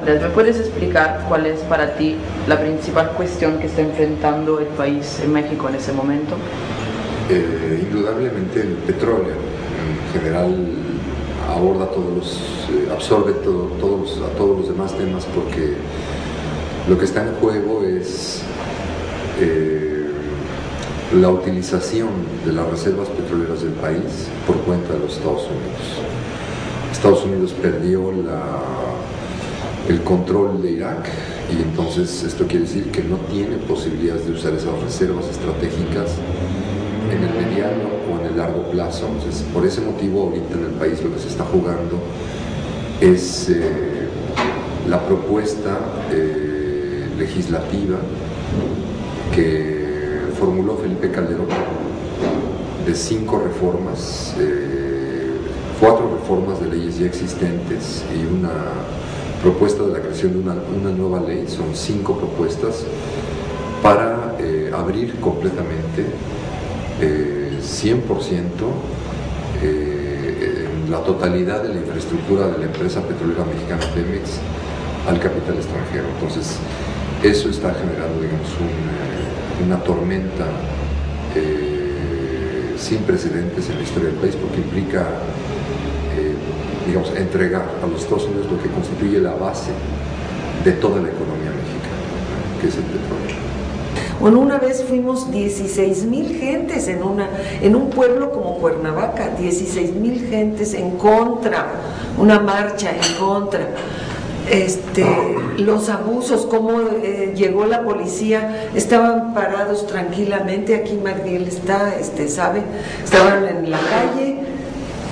Andrés, ¿me puedes explicar cuál es para ti la principal cuestión que está enfrentando el país en México en ese momento? Indudablemente el petróleo. En general aborda absorbe a todos los demás temas, porque lo que está en juego es la utilización de las reservas petroleras del país por cuenta de los Estados Unidos. Estados Unidos perdió el control de Irak, y entonces esto quiere decir que no tiene posibilidades de usar esas reservas estratégicas en el mediano o en el largo plazo. Entonces, por ese motivo, ahorita en el país lo que se está jugando es la propuesta legislativa que formuló Felipe Calderón de 5 reformas, 4 reformas de leyes ya existentes y una propuesta de la creación de una nueva ley. Son 5 propuestas para abrir completamente 100% la totalidad de la infraestructura de la empresa petrolera mexicana Pemex al capital extranjero. Entonces, eso está generando, digamos, una tormenta sin precedentes en la historia del país, porque implica digamos, entregar a los Estados Unidos lo que constituye la base de toda la economía mexicana, que es el petróleo. Bueno, una vez fuimos 16,000 gentes en un pueblo como Cuernavaca, 16,000 gentes en contra, una marcha en contra. Los abusos, cómo llegó la policía, estaban parados tranquilamente, aquí Magdiel está, sabe, estaban en la calle,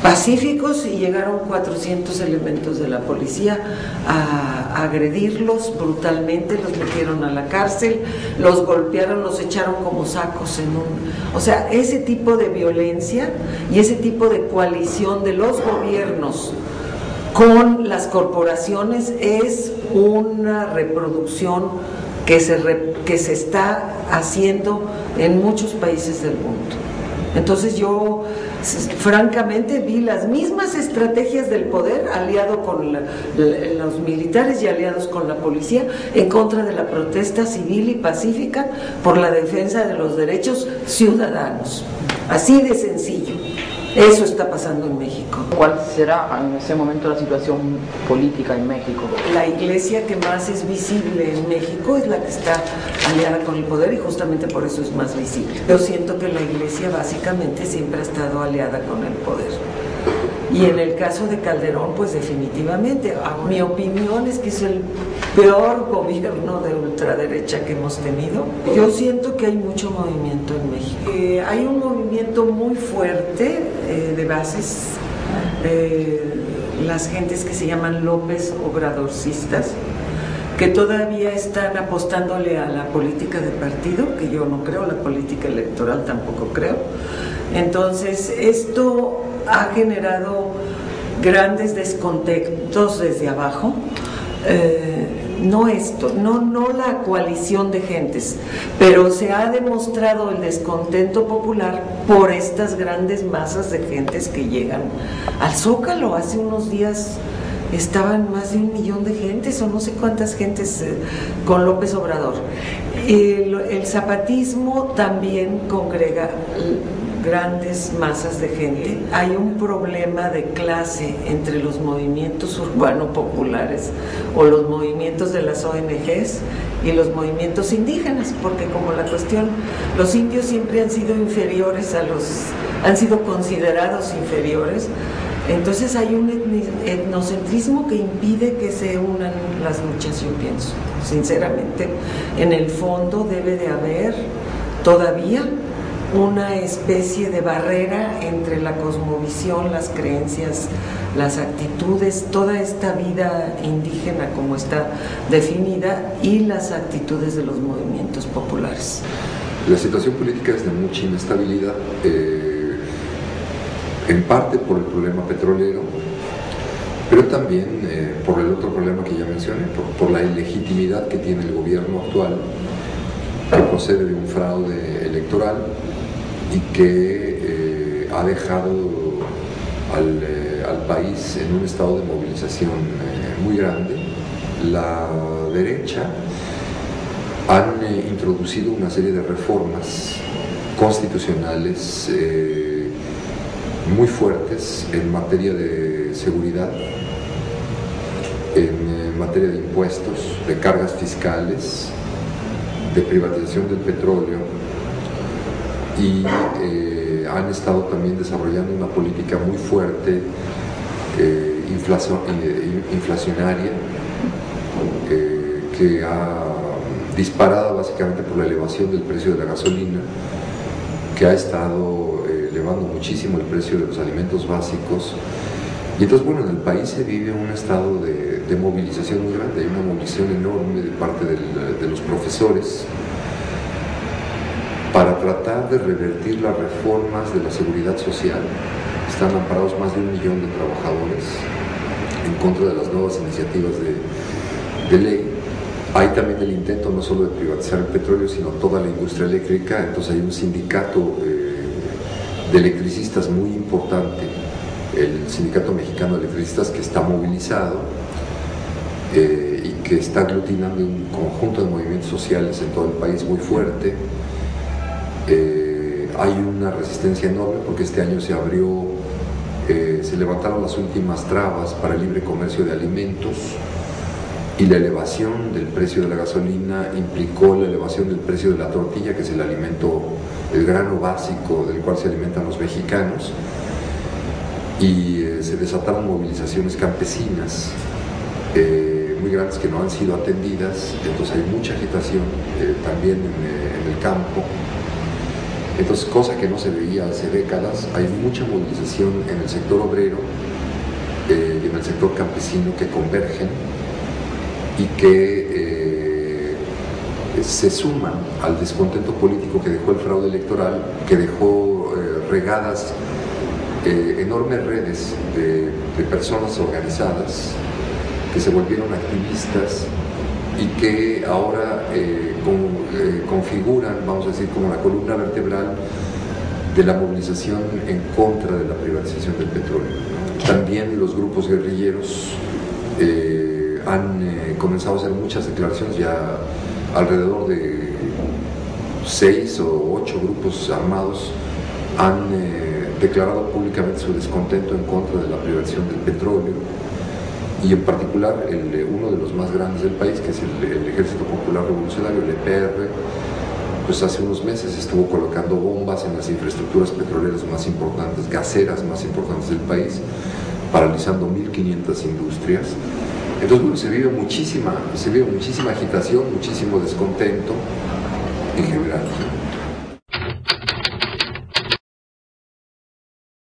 pacíficos, y llegaron 400 elementos de la policía a agredirlos brutalmente, los metieron a la cárcel, los golpearon, los echaron como sacos o sea, ese tipo de violencia y ese tipo de coalición de los gobiernos con las corporaciones es una reproducción que se está haciendo en muchos países del mundo. Entonces yo francamente vi las mismas estrategias del poder aliado con los militares y aliados con la policía en contra de la protesta civil y pacífica por la defensa de los derechos ciudadanos. Así de sencillo. Eso está pasando en México. ¿Cuál será en ese momento la situación política en México? La iglesia que más es visible en México es la que está aliada con el poder, y justamente por eso es más visible. Yo siento que la iglesia básicamente siempre ha estado aliada con el poder. Y en el caso de Calderón, pues definitivamente, mi opinión es que es el peor gobierno de ultraderecha que hemos tenido. Yo siento que hay mucho movimiento en México. Hay un movimiento muy fuerte de bases, las gentes que se llaman López Obradorcistas, que todavía están apostándole a la política de partido, que yo no creo, la política electoral tampoco creo. Entonces, esto ha generado grandes descontentos desde abajo. No la coalición de gentes, pero se ha demostrado el descontento popular por estas grandes masas de gentes que llegan al Zócalo. Hace unos días estaban más de 1 millón de gentes, o no sé cuántas gentes, con López Obrador. El zapatismo también congrega grandes masas de gente. Hay un problema de clase entre los movimientos urbano-populares o los movimientos de las ONGs y los movimientos indígenas, porque como la cuestión, los indios siempre han sido inferiores han sido considerados inferiores. Entonces hay un etnocentrismo que impide que se unan las luchas, yo pienso. Sinceramente, en el fondo debe de haber todavía una especie de barrera entre la cosmovisión, las creencias, las actitudes, toda esta vida indígena como está definida, y las actitudes de los movimientos populares. La situación política es de mucha inestabilidad, en parte por el problema petrolero, pero también por el otro problema que ya mencioné, por la ilegitimidad que tiene el gobierno actual, que procede de un fraude electoral y que ha dejado al país en un estado de movilización muy grande. la derecha han introducido una serie de reformas constitucionales muy fuertes en materia de seguridad, en materia de impuestos, de cargas fiscales, de privatización del petróleo, y han estado también desarrollando una política muy fuerte inflacionaria que ha disparado básicamente por la elevación del precio de la gasolina, que ha estado elevando muchísimo el precio de los alimentos básicos. Y entonces, bueno, en el país se vive un estado de movilización muy grande, hay una movilización enorme de parte de los profesores para tratar de revertir las reformas de la seguridad social. Están amparados más de 1 millón de trabajadores en contra de las nuevas iniciativas de ley. Hay también el intento no solo de privatizar el petróleo, sino toda la industria eléctrica. Entonces hay un sindicato de electricistas muy importante, el Sindicato Mexicano de Electricistas, que está movilizado y que está aglutinando un conjunto de movimientos sociales en todo el país muy fuerte. Hay una resistencia enorme porque este año se abrió, se levantaron las últimas trabas para el libre comercio de alimentos, y la elevación del precio de la gasolina implicó la elevación del precio de la tortilla, que es el alimento, el grano básico del cual se alimentan los mexicanos, y se desataron movilizaciones campesinas muy grandes que no han sido atendidas. Entonces hay mucha agitación también en el campo. Entonces, cosa que no se veía hace décadas, hay mucha movilización en el sector obrero y en el sector campesino que convergen y que se suman al descontento político que dejó el fraude electoral, que dejó regadas enormes redes de personas organizadas que se volvieron activistas y que ahora configuran, vamos a decir, como la columna vertebral de la movilización en contra de la privatización del petróleo. También los grupos guerrilleros han comenzado a hacer muchas declaraciones, ya alrededor de 6 o 8 grupos armados han declarado públicamente su descontento en contra de la privatización del petróleo, y en particular uno de los más grandes del país, que es el Ejército Popular Revolucionario, el EPR, pues hace unos meses estuvo colocando bombas en las infraestructuras petroleras más importantes, gaseras más importantes del país, paralizando 1.500 industrias. Entonces, bueno, se vive muchísima agitación, muchísimo descontento en general.